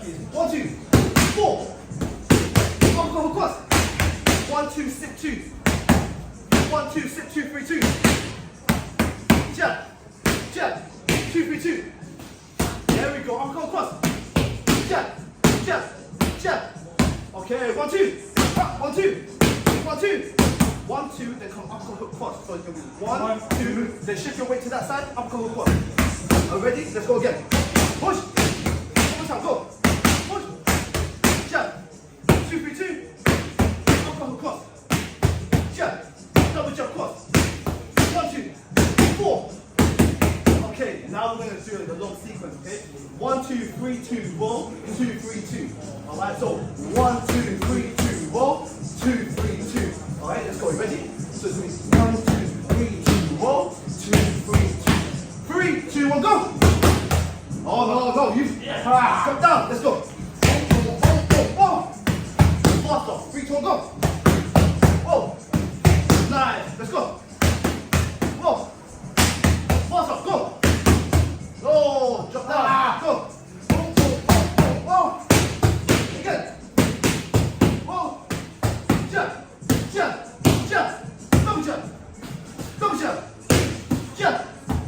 burpees. 1, 2, 4. Uppercut hook cross. 1, 2, sit 2. 1, 2, sit 2, 3, 2. Jab, jab, 2, 3, 2. There we go. Uppercut hook cross. Jab, jab, jab. Okay, 1, 2. 1, 2. 1, 2. 1, 2, then come uppercut hook cross. So it's going to be 1, 2, then shift your weight to that side, uppercut hook cross. Are you ready? Let's go again. Push. One more time, go. Push. Jab. 2, 3, 2. Uppercut hook cross. Jab. Double jab cross. 1, 2, 4. Okay, now we're going to do the long sequence, okay? 1, 2, 3, 2, roll. 2, 3, 2. Alright, so 1, 2, 3, 2, roll. 2, 3, 2. Alright, let's go. You ready? So it's going to be 1, 2, 3, 2, roll. 2, 3, 2. 3, 2, 1, go! Oh, no, no, you come down. Let's go. Oh. Faster. 3, 2, 1, go. Oh. Nice. Let's go. Whoa. Faster. Go. Oh, drop down. Go. Oh. Again. Oh. Jump. Jump. Jump. Double jump. Double jump. Jump.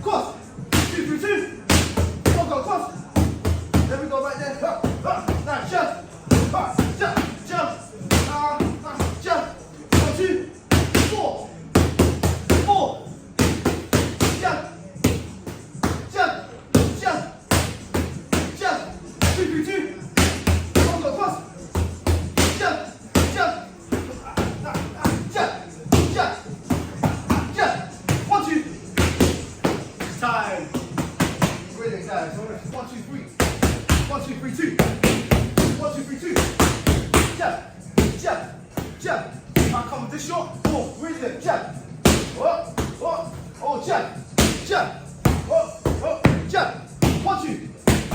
Cross. 2, 3, 2. Cross. There we go, right there. Now jump. Jump. Jump. Jump. 1, 2, 4. 4. Jump. Jump. Jump. Jump. 2, 3, 2. Cross. Jump. Jump. Jump. Jump. Jump. 1, 2. Time. Brilliant, guys. 1, 2, 3. 1, 2, 3, 2. 1, 2, 3, 2. Jab, jab, jab. Can't come with this shot. Oh, brilliant. Jab. Oh, oh, oh, jab, jab. Oh, oh, jab. 1, 2.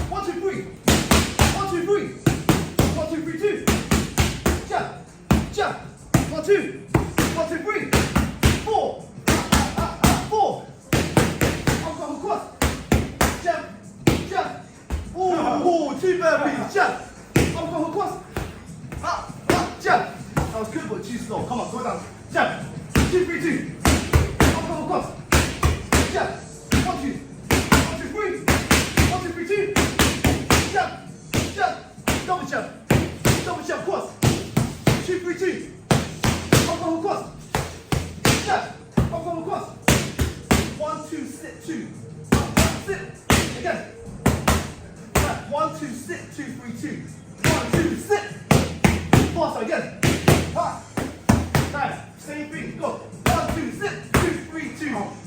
1, 2, 3. 1, 2, 3. 1, 2, 3, 2. Jab, jab. 1, 2. 1, 2, 3. 4. 4. Uppercut hook cross. Jab, jab. Oh, 2 burpees. Jab. Uppercut hook cross. Jab. That was good, but too slow. Come on, go down. Jab. 2, 3, 2. Uppercut hook cross. Jab. 1, 2. 1, 2, 3. 1, 2, 3, 2. Jab. Jab. Double jab. Double jab cross. 2, 3, 2. Uppercut hook cross. Jab. Uppercut hook cross. 1, 2, sit 2. Sit. Again. 1, 2, sit, 2, 3, 2. 1, 2, sit. Faster again. Nice. Same thing. Go. 1, 2, sit, 2, 3, 2.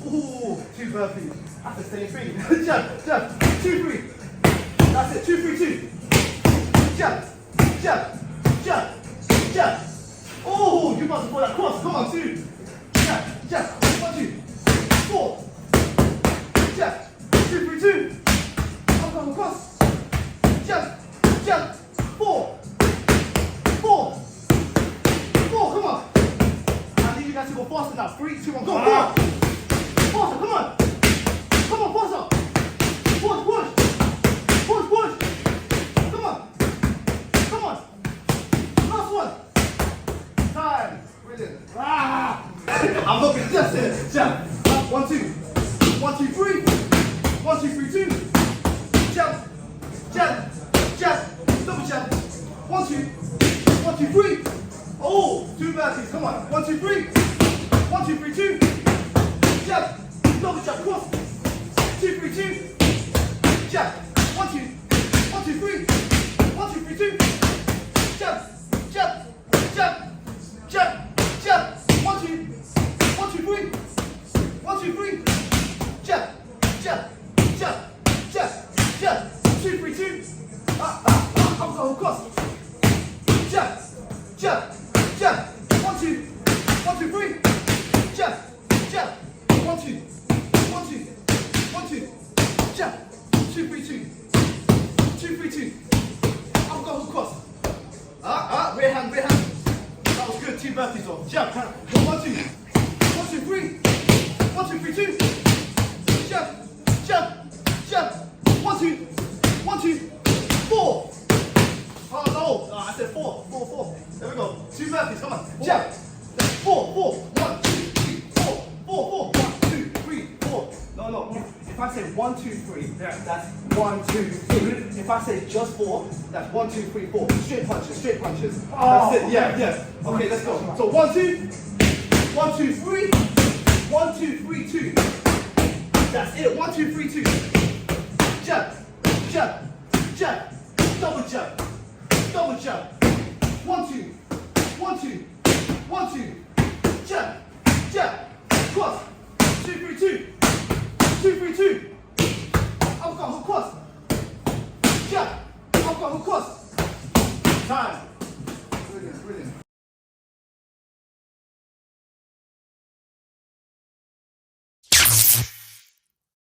Ooh, 2 burpees. That's the same thing. Jab, jab. 2, 3. That's it. 2, 3, 2. Jab, jab, jab, jab. Oh, you must pull that cross. Come on, 2. Jab, jab. 1, 2, 4. Jab. 2, 3, 2. Uppercut cross. Jump, jump, 4, 4, 4, come on. I need you guys to go faster now. 3, 2, 1, go. Faster, come on. Come on, faster. Push, push. Push, push. Come on. Come on. Last one. Time. Brilliant. I'm looking just there. Jump. 1, 2. 1, 2, 3. 1, 2, 3, 2. Jump. Jab, jab, double jab. 1, 2, 1, 2, 3. Oh, 2 burpees. Come on. 1, 2, 3. 1, 2, 3, 2. Jab, double jab, cross. 2, 3, 2. Jab. 1, 2, 1, 2, 3. 1, 2, 3, 2. Jab, jab, jab, jab, jab. 1, 2, 1, 2, 3. 1, 2, 3. Jab, jab, jab, jab, jab. 2, 3, 2. Uppercut hook cross. Jab, jab, jab. 1, 2, 1, 2, 3. Jab, jab. 1, 2, 1, 2, 1, 2. Jab. 2, 3, 2. 2, 3, 2. Uppercut hook cross. Rear hand, rear hand. That was good. 2 burpees on. Jab. 1, 2. 1, 2, 3. 1, 2, 3, 2. Jab, jab, jab. 1, 2. 1, 2, 4. I say 1, 2, 3, that's 1, 2, 3. If I say just 4, that's 1, 2, 3, 4. Straight punches, straight punches. That's it, yeah, yeah. Okay, let's go. So 1, 2, 1, 2, 3, 1, 2, 3, 2. That's it, 1, 2, 3, 2. Jab, jab, jab, double jab, double jab. 1, 2, 1, 2, 1, 2. Jab, jab, cross. 2, 3, 2. 2, 3, 2. I've got hook cross. Jab, I've got hook cross. Time.